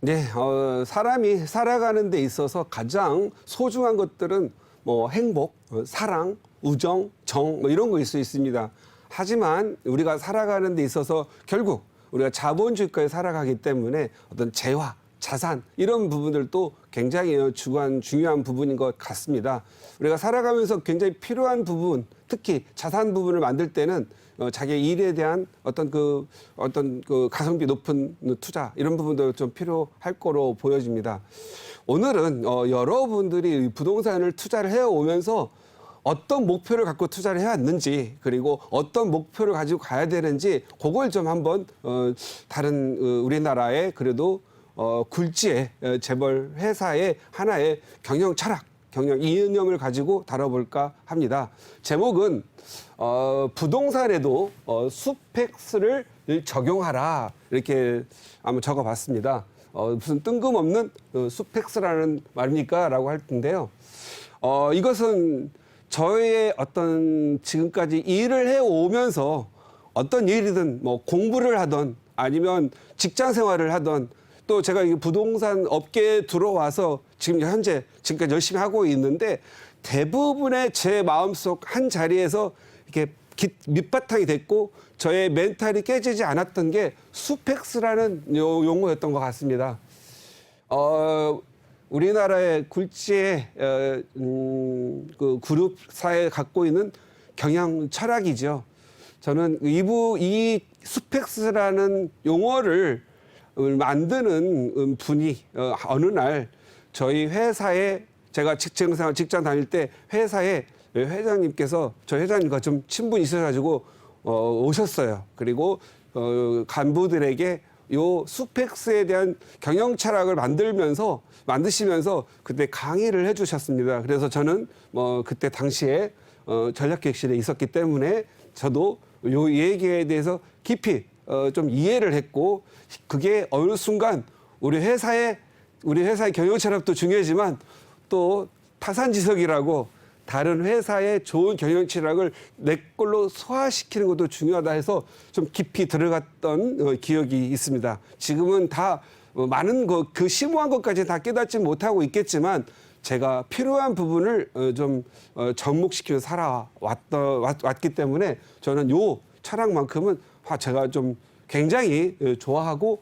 네, 사람이 살아가는 데 있어서 가장 소중한 것들은 뭐 행복, 사랑, 우정, 정, 뭐 이런 거일 수 있습니다. 하지만 우리가 살아가는 데 있어서 결국 우리가 자본주의까지 살아가기 때문에 어떤 재화, 자산 이런 부분들도 굉장히 중요한 부분인 것 같습니다. 우리가 살아가면서 굉장히 필요한 부분, 특히 자산 부분을 만들 때는 자기 일에 대한 어떤 그 가성비 높은 투자 이런 부분도 좀 필요할 거로 보여집니다. 오늘은 여러분들이 부동산을 투자를 해오면서 어떤 목표를 갖고 투자를 해왔는지 그리고 어떤 목표를 가지고 가야 되는지 그걸 좀 한번 다른 우리나라의 그래도 굴지의 재벌 회사의 하나의 경영 철학, 경영 이념을 가지고 다뤄볼까 합니다. 제목은 부동산에도 수펙스를 적용하라 이렇게 한번 적어봤습니다. 무슨 뜬금없는 수펙스라는 말입니까? 라고 할 텐데요. 이것은 저의 어떤 지금까지 일을 해오면서 어떤 일이든 뭐 공부를 하던 아니면 직장 생활을 하던 또 제가 이 부동산 업계에 들어와서 지금 현재 지금까지 열심히 하고 있는데 대부분의 제 마음속 한 자리에서 이렇게 밑바탕이 됐고 저의 멘탈이 깨지지 않았던 게 수펙스라는 용어였던 것 같습니다. 우리나라의 굴지의 그 그룹사에 갖고 있는 경영 철학이죠. 저는 이 수펙스라는 용어를 만드는 분이 어느 날 저희 회사에 제가 직장 다닐 때 회사에 회장님께서 저희 회장님과 좀 친분이 있어가지고 오셨어요. 그리고 간부들에게 요 수펙스에 대한 경영 철학을 만드시면서 그때 강의를 해주셨습니다. 그래서 저는 그때 당시에 전략기획실에 있었기 때문에 저도 요 얘기에 대해서 깊이 좀 이해를 했고 그게 어느 순간 우리 회사의 경영 철학도 중요하지만 또 타산지석이라고 다른 회사의 좋은 경영 철학을 내 걸로 소화시키는 것도 중요하다 해서 좀 깊이 들어갔던 기억이 있습니다. 지금은 다 많은 그 심오한 것까지 다 깨닫지 못하고 있겠지만 제가 필요한 부분을 좀 접목시키면서 살아왔기 때문에 저는 요 철학만큼은 제가 좀 굉장히 좋아하고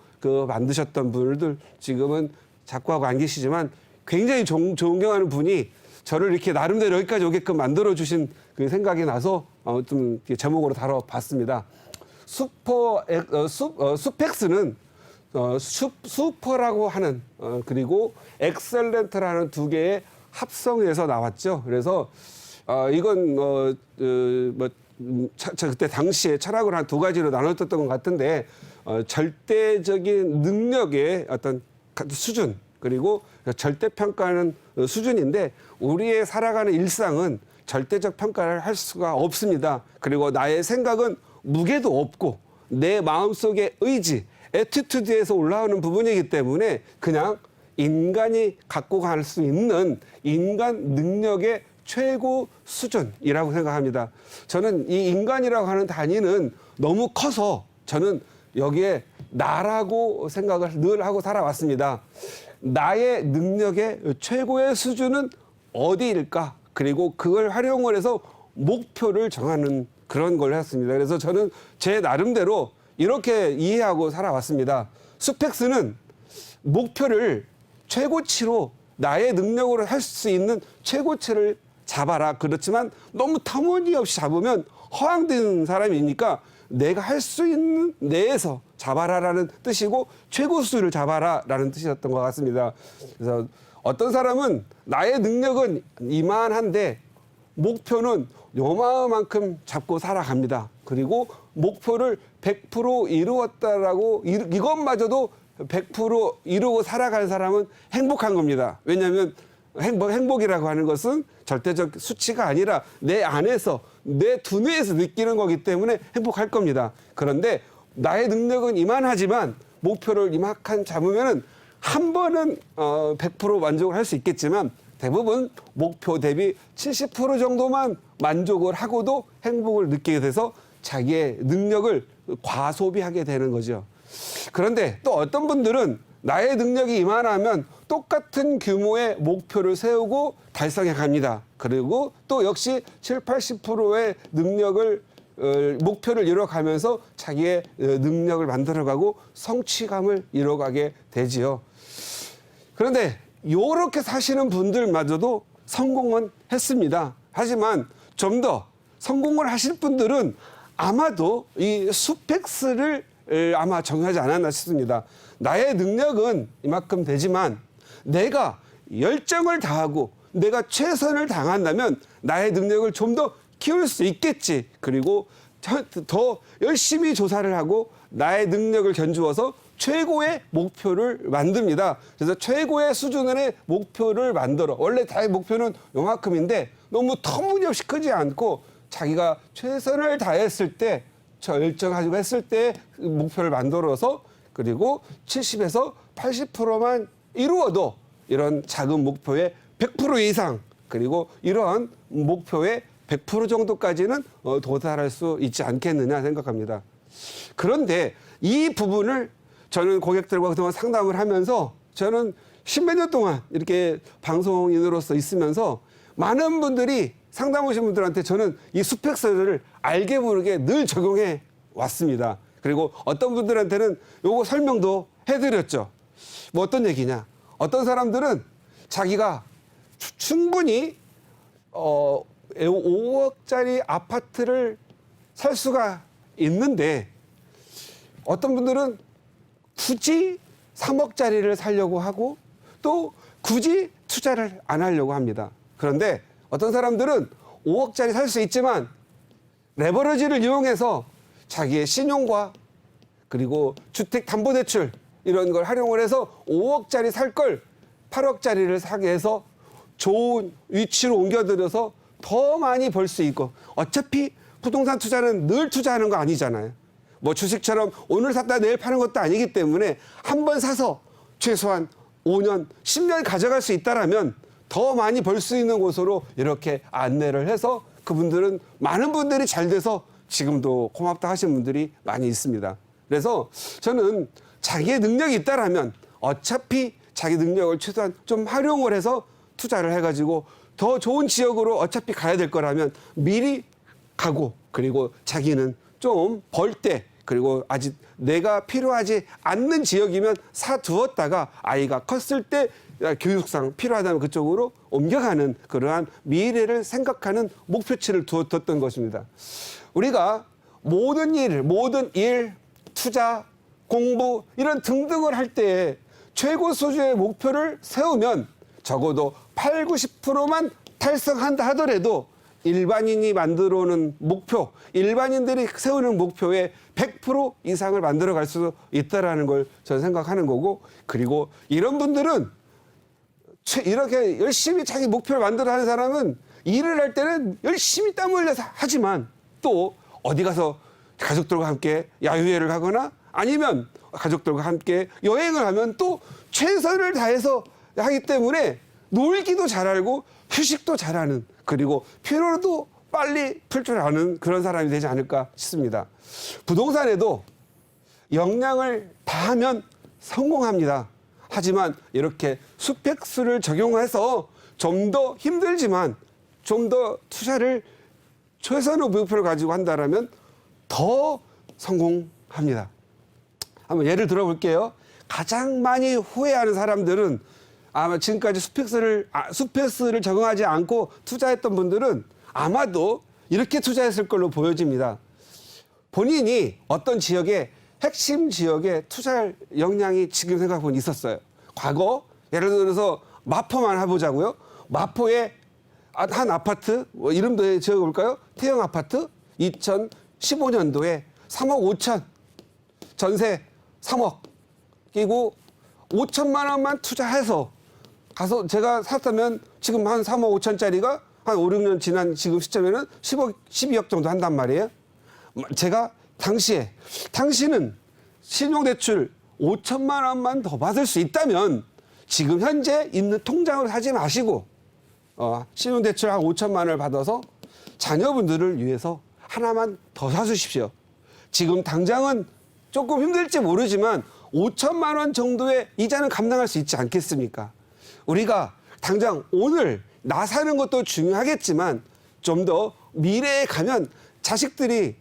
만드셨던 분들 지금은 작고하고 안 계시지만 굉장히 존경하는 분이 저를 이렇게 나름대로 여기까지 오게끔 만들어주신 그 생각이 나서 좀 제목으로 다뤄봤습니다. 수펙스는 슈퍼라고 하는 그리고 엑셀런트라는 두 개의 합성에서 나왔죠. 그래서 이건 그때 당시에 철학을 한 두 가지로 나눴던 것 같은데 절대적인 능력의 어떤 수준 그리고 절대평가하는 수준인데 우리의 살아가는 일상은 절대적 평가를 할 수가 없습니다. 그리고 나의 생각은 무게도 없고 내 마음속의 의지, 애티튜드에서 올라오는 부분이기 때문에 그냥 인간이 갖고 갈 수 있는 인간 능력의 최고 수준이라고 생각합니다. 저는 이 인간이라고 하는 단위는 너무 커서 저는 여기에 나라고 생각을 늘 하고 살아왔습니다. 나의 능력의 최고의 수준은 어디일까? 그리고 그걸 활용을 해서 목표를 정하는 그런 걸 했습니다. 그래서 저는 제 나름대로 이렇게 이해하고 살아왔습니다. 수펙스는 목표를 최고치로 나의 능력으로 할 수 있는 최고치를 잡아라. 그렇지만 너무 터무니없이 잡으면 허황된 사람이니까 내가 할 수 있는 내에서 잡아라라는 뜻이고 최고 수준을 잡아라라는 뜻이었던 것 같습니다. 그래서 어떤 사람은 나의 능력은 이만한데 목표는 요만큼 잡고 살아갑니다. 그리고 목표를 100% 이루었다라고 이것마저도 100% 이루고 살아가는 사람은 행복한 겁니다. 왜냐하면 행복이라고 하는 것은 절대적 수치가 아니라 내 안에서 내 두뇌에서 느끼는 거기 때문에 행복할 겁니다. 그런데 나의 능력은 이만하지만 목표를 이만큼 잡으면은 한 번은 100% 만족을 할 수 있겠지만 대부분 목표 대비 70% 정도만 만족을 하고도 행복을 느끼게 돼서 자기의 능력을 과소비하게 되는 거죠. 그런데 또 어떤 분들은 나의 능력이 이만하면 똑같은 규모의 목표를 세우고 달성해 갑니다. 그리고 또 역시 7, 80%의 능력을 목표를 이뤄가면서 자기의 능력을 만들어가고 성취감을 이뤄가게 되지요. 그런데 이렇게 사시는 분들마저도 성공은 했습니다. 하지만 좀 더 성공을 하실 분들은 아마도 이 수펙스를 아마 적용하지 않았나 싶습니다. 나의 능력은 이만큼 되지만 내가 열정을 다하고 내가 최선을 다한다면 나의 능력을 좀 더 키울 수 있겠지. 그리고 더 열심히 조사를 하고 나의 능력을 견주어서 최고의 목표를 만듭니다. 그래서 최고의 수준의 목표를 만들어. 원래 다의 목표는 요만큼인데 너무 터무니없이 크지 않고 자기가 최선을 다했을 때, 열정가지고 했을 때 목표를 만들어서 그리고 70에서 80%만 이루어도 이런 작은 목표의 100% 이상 그리고 이러한 목표의 100% 정도까지는 도달할 수 있지 않겠느냐 생각합니다. 그런데 이 부분을 저는 고객들과 그동안 상담을 하면서 저는 십몇 년 동안 이렇게 방송인으로서 있으면서 많은 분들이 상담 오신 분들한테 저는 이 수펙스를 알게 모르게 늘 적용해 왔습니다. 그리고 어떤 분들한테는 요거 설명도 해드렸죠. 뭐 어떤 얘기냐. 어떤 사람들은 자기가 충분히 5억짜리 아파트를 살 수가 있는데 어떤 분들은 굳이 3억짜리를 사려고 하고 또 굳이 투자를 안 하려고 합니다. 그런데 어떤 사람들은 5억짜리 살 수 있지만 레버리지를 이용해서 자기의 신용과 그리고 주택담보대출 이런 걸 활용을 해서 5억짜리 살 걸 8억짜리를 사게 해서 좋은 위치로 옮겨들여서 더 많이 벌 수 있고 어차피 부동산 투자는 늘 투자하는 거 아니잖아요. 뭐 주식처럼 오늘 샀다 내일 파는 것도 아니기 때문에 한 번 사서 최소한 5년, 10년 가져갈 수 있다라면 더 많이 벌 수 있는 곳으로 이렇게 안내를 해서 그분들은 많은 분들이 잘 돼서 지금도 고맙다 하시는 분들이 많이 있습니다. 그래서 저는 자기의 능력이 있다라면 어차피 자기 능력을 최소한 좀 활용을 해서 투자를 해가지고 더 좋은 지역으로 어차피 가야 될 거라면 미리 가고 그리고 자기는 좀 벌 때 그리고 아직 내가 필요하지 않는 지역이면 사두었다가 아이가 컸을 때 교육상 필요하다면 그쪽으로 옮겨가는 그러한 미래를 생각하는 목표치를 두었던 것입니다. 우리가 모든 일, 투자, 공부 이런 등등을 할 때 최고 수준의 목표를 세우면 적어도 8, 90%만 달성한다 하더라도 일반인이 만들어 오는 목표, 일반인들이 세우는 목표의 100% 이상을 만들어 갈 수 있다라는 걸 저는 생각하는 거고 그리고 이런 분들은 이렇게 열심히 자기 목표를 만들어 하는 사람은 일을 할 때는 열심히 땀 흘려서 하지만 또 어디 가서 가족들과 함께 야유회를 하거나 아니면 가족들과 함께 여행을 하면 또 최선을 다해서 하기 때문에 놀기도 잘 알고 휴식도 잘하는 그리고 피로도 빨리 풀 줄 아는 그런 사람이 되지 않을까 싶습니다. 부동산에도 역량을 다하면 성공합니다. 하지만 이렇게 수펙스를 적용해서 좀 더 힘들지만 좀 더 투자를 최선의 목표를 가지고 한다면 더 성공합니다. 한번 예를 들어볼게요. 가장 많이 후회하는 사람들은 아마 지금까지 수펙스를 적용하지 않고 투자했던 분들은 아마도 이렇게 투자했을 걸로 보여집니다. 본인이 어떤 지역에 핵심 지역에 투자할 역량이 지금 생각해보니 있었어요. 과거 예를 들어서 마포만 해보자고요. 마포에 한 아파트 이름도 지어볼까요? 태형 아파트 2015년도에 3억 5천 전세 3억 끼고 5천만 원만 투자해서 가서 제가 샀다면 지금 한 3억 5천짜리가 한 5, 6년 지난 지금 시점에는 12억 정도 한단 말이에요. 제가 당시는 신용대출 5천만 원만 더 받을 수 있다면 지금 현재 있는 통장을 사지 마시고 신용대출 한 5천만 원을 받아서 자녀분들을 위해서 하나만 더 사주십시오. 지금 당장은 조금 힘들지 모르지만 5천만 원 정도의 이자는 감당할 수 있지 않겠습니까? 우리가 당장 오늘 나 사는 것도 중요하겠지만 좀 더 미래에 가면 자식들이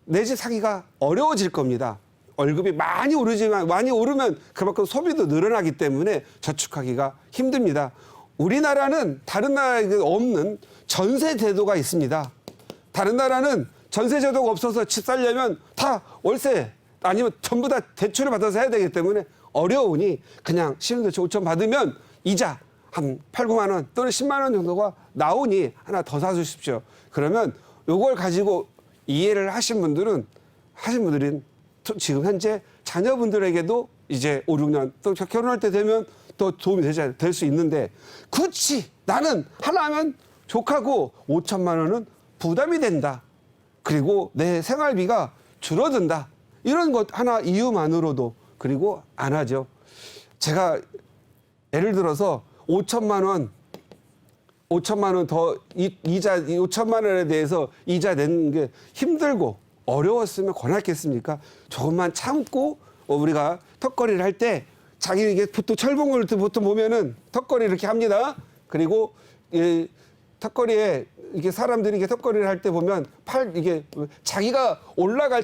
내 집 사기가 어려워질 겁니다. 월급이 많이 오르지만 많이 오르면 그만큼 소비도 늘어나기 때문에 저축하기가 힘듭니다. 우리나라는 다른 나라에 없는 전세 제도가 있습니다. 다른 나라는 전세 제도가 없어서 집 살려면 다 월세 아니면 전부 다 대출을 받아서 해야 되기 때문에 어려우니 그냥 신용대출 5천 받으면 이자 한 8, 9만 원 또는 10만 원 정도가 나오니 하나 더 사주십시오. 그러면 이걸 가지고 이해를 하신 분들은 지금 현재 자녀분들에게도 이제 5, 6년 또 결혼할 때 되면 더 도움이 될 수 있는데 굳이 나는 하나면 족하고 5천만 원은 부담이 된다. 그리고 내 생활비가 줄어든다. 이런 것 하나 이유만으로도 그리고 안 하죠. 제가 예를 들어서 5천만 원 더 이자 5천만 원에 대해서 이자 내는 게 힘들고 어려웠으면 권했겠습니까? 조금만 참고 우리가 턱걸이를 할 때 자기 이게 보통 철봉을 보통 보면은 턱걸이 이렇게 합니다. 그리고 이 턱걸이에 이게 사람들이 이게 턱걸이를 할 때 보면 이게 자기가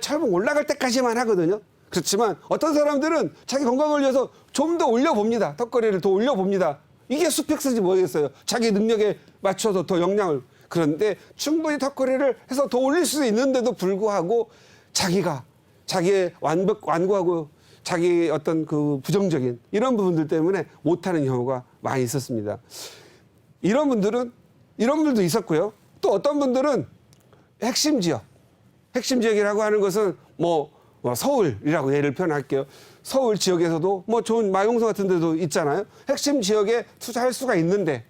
철봉 올라갈 때까지만 하거든요. 그렇지만 어떤 사람들은 자기 건강을 위해서 좀 더 올려봅니다. 턱걸이를 더 올려봅니다. 이게 스펙스인지 모르겠어요. 자기 능력에 맞춰서 더 역량을. 그런데 충분히 턱걸이를 해서 더 올릴 수 있는데도 불구하고 자기의 완고하고 자기 어떤 그 부정적인 이런 부분들 때문에 못하는 경우가 많이 있었습니다. 이런 분들도 있었고요. 또 어떤 분들은 핵심 지역이라고 하는 것은 뭐 서울이라고 예를 표현할게요. 서울 지역에서도 뭐 좋은 마용서 같은 데도 있잖아요. 핵심 지역에 투자할 수가 있는데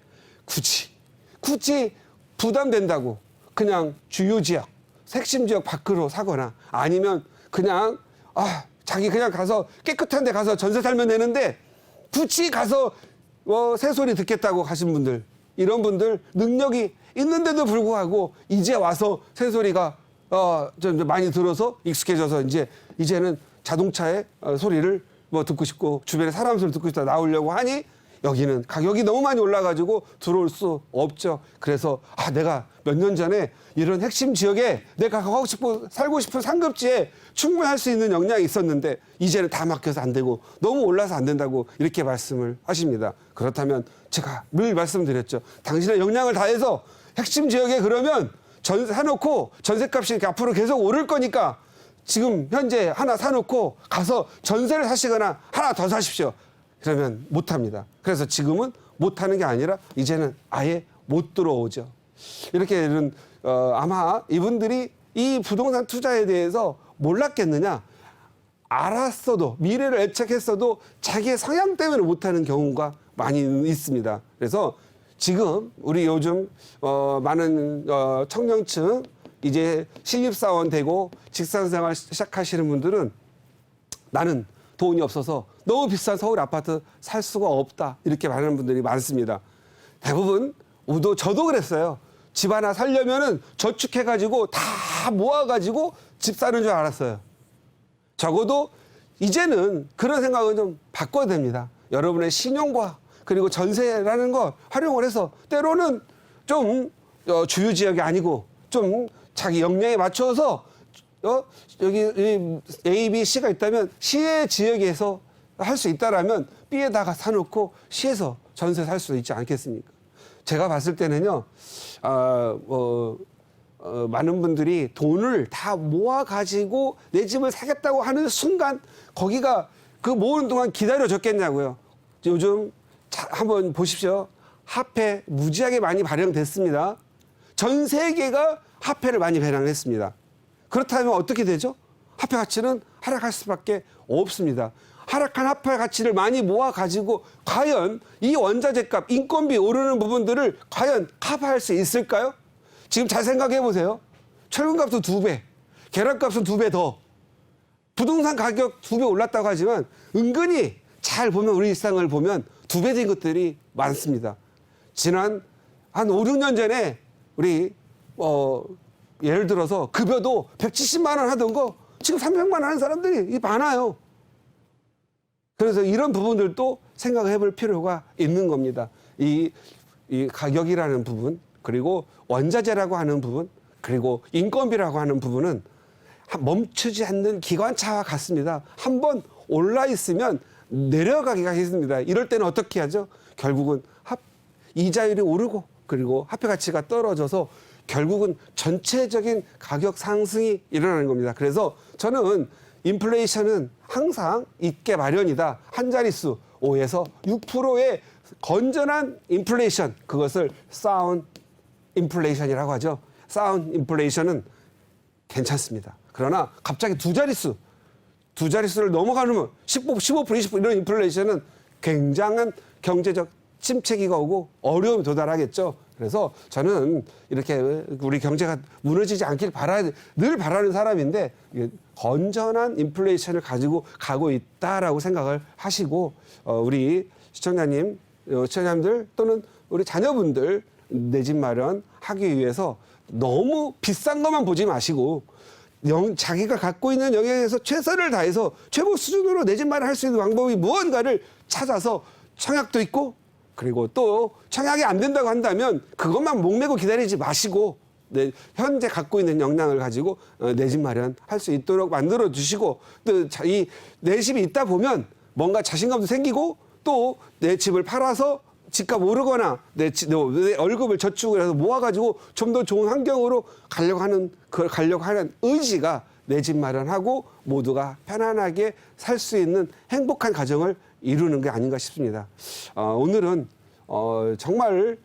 굳이 부담된다고 그냥 주요 지역, 핵심 지역 밖으로 사거나 아니면 그냥 자기 그냥 가서 깨끗한 데 가서 전세 살면 되는데 굳이 가서 새소리 듣겠다고 가신 분들, 이런 분들 능력이 있는데도 불구하고 이제 와서 새소리가 좀 많이 들어서 익숙해져서 이제는 자동차의 소리를 듣고 싶고 주변에 사람 소리 듣고 싶다 나오려고 하니 여기는 가격이 너무 많이 올라가지고 들어올 수 없죠. 그래서 내가 몇 년 전에 이런 핵심 지역에 내가 살고 싶은 상급지에 충분히 할 수 있는 역량이 있었는데 이제는 다 막혀서 안 되고 너무 올라서 안 된다고 이렇게 말씀을 하십니다. 그렇다면 제가 늘 말씀드렸죠. 당신의 역량을 다해서 핵심 지역에 그러면 전세 사놓고 전세값이 이렇게 앞으로 계속 오를 거니까 지금 현재 하나 사놓고 가서 전세를 사시거나 하나 더 사십시오. 그러면 못합니다. 그래서 지금은 못하는 게 아니라 이제는 아예 못 들어오죠. 이렇게 아마 이분들이 이 부동산 투자에 대해서 몰랐겠느냐. 알았어도 미래를 예측했어도 자기의 성향 때문에 못하는 경우가 많이 있습니다. 그래서 지금 우리 요즘 많은 청년층 이제 신입사원 되고 직장생활 시작하시는 분들은 나는 돈이 없어서 너무 비싼 서울 아파트 살 수가 없다 이렇게 말하는 분들이 많습니다. 대부분 저도 그랬어요. 집 하나 살려면은 저축해가지고 다 모아가지고 집 사는 줄 알았어요. 적어도 이제는 그런 생각은 좀 바꿔야 됩니다. 여러분의 신용과 그리고 전세라는 걸 활용을 해서 때로는 좀 주요 지역이 아니고 좀 자기 역량에 맞춰서 여기 A, B, C가 있다면 C의 지역에서 할 수 있다라면 B에다가 사놓고 C에서 전세 살 수 있지 않겠습니까? 제가 봤을 때는요, 많은 분들이 돈을 다 모아가지고 내 집을 사겠다고 하는 순간 거기가 그 모으는 동안 기다려줬겠냐고요. 요즘 한번 보십시오. 화폐 무지하게 많이 발행됐습니다. 전 세계가 화폐를 많이 발행했습니다. 그렇다면 어떻게 되죠? 화폐 가치는 하락할 수밖에 없습니다. 하락한 화폐 가치를 많이 모아가지고 과연 이 원자재 값, 인건비 오르는 부분들을 과연 커버할 수 있을까요? 지금 잘 생각해 보세요. 철근값은 2배, 계란값은 2배 더, 부동산 가격 2배 올랐다고 하지만 은근히 잘 보면 우리 일상을 보면 2배 된 것들이 많습니다. 지난 한 5, 6년 전에 우리 예를 들어서 급여도 170만 원 하던 거 지금 300만 원 하는 사람들이 많아요. 그래서 이런 부분들도 생각해 볼 필요가 있는 겁니다. 이 가격이라는 부분, 그리고 원자재라고 하는 부분, 그리고 인건비라고 하는 부분은 멈추지 않는 기관차와 같습니다. 한번 올라 있으면 내려가기가 힘듭니다. 이럴 때는 어떻게 하죠? 결국은 이자율이 오르고 그리고 화폐 가치가 떨어져서 결국은 전체적인 가격 상승이 일어나는 겁니다. 그래서 저는 인플레이션은 항상 있게 마련이다. 한 자릿수 5에서 6%의 건전한 인플레이션, 그것을 사운드 인플레이션이라고 하죠. 사운드 인플레이션은 괜찮습니다. 그러나 갑자기 두 자릿수를 넘어가면 15%, 20% 이런 인플레이션은 굉장한 경제적 침체기가 오고 어려움이 도달하겠죠. 그래서 저는 이렇게 우리 경제가 무너지지 않길 늘 바라는 사람인데 건전한 인플레이션을 가지고 가고 있다라고 생각을 하시고 우리 시청자님들 또는 우리 자녀분들 내 집 마련하기 위해서 너무 비싼 것만 보지 마시고 자기가 갖고 있는 영역에서 최선을 다해서 최고 수준으로 내 집 마련할 수 있는 방법이 무언가를 찾아서 청약도 있고 그리고 또 청약이 안 된다고 한다면 그것만 목매고 기다리지 마시고 현재 갖고 있는 역량을 가지고 내 집 마련할 수 있도록 만들어 주시고 또 이 내 집이 있다 보면 뭔가 자신감도 생기고 또 내 집을 팔아서 집값 오르거나 내 월급을 저축을 해서 모아가지고 좀 더 좋은 환경으로 가려고 하는 의지가 내 집 마련하고 모두가 편안하게 살 수 있는 행복한 가정을 이루는 게 아닌가 싶습니다. 오늘은 정말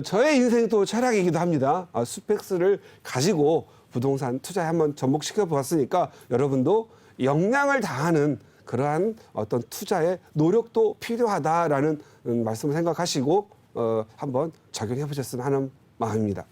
저의 인생도 철학이기도 합니다. 스펙스를 가지고 부동산 투자에 한번 접목시켜 보았으니까 여러분도 역량을 다하는 그러한 어떤 투자의 노력도 필요하다라는 말씀을 생각하시고 한번 적용해 보셨으면 하는 마음입니다.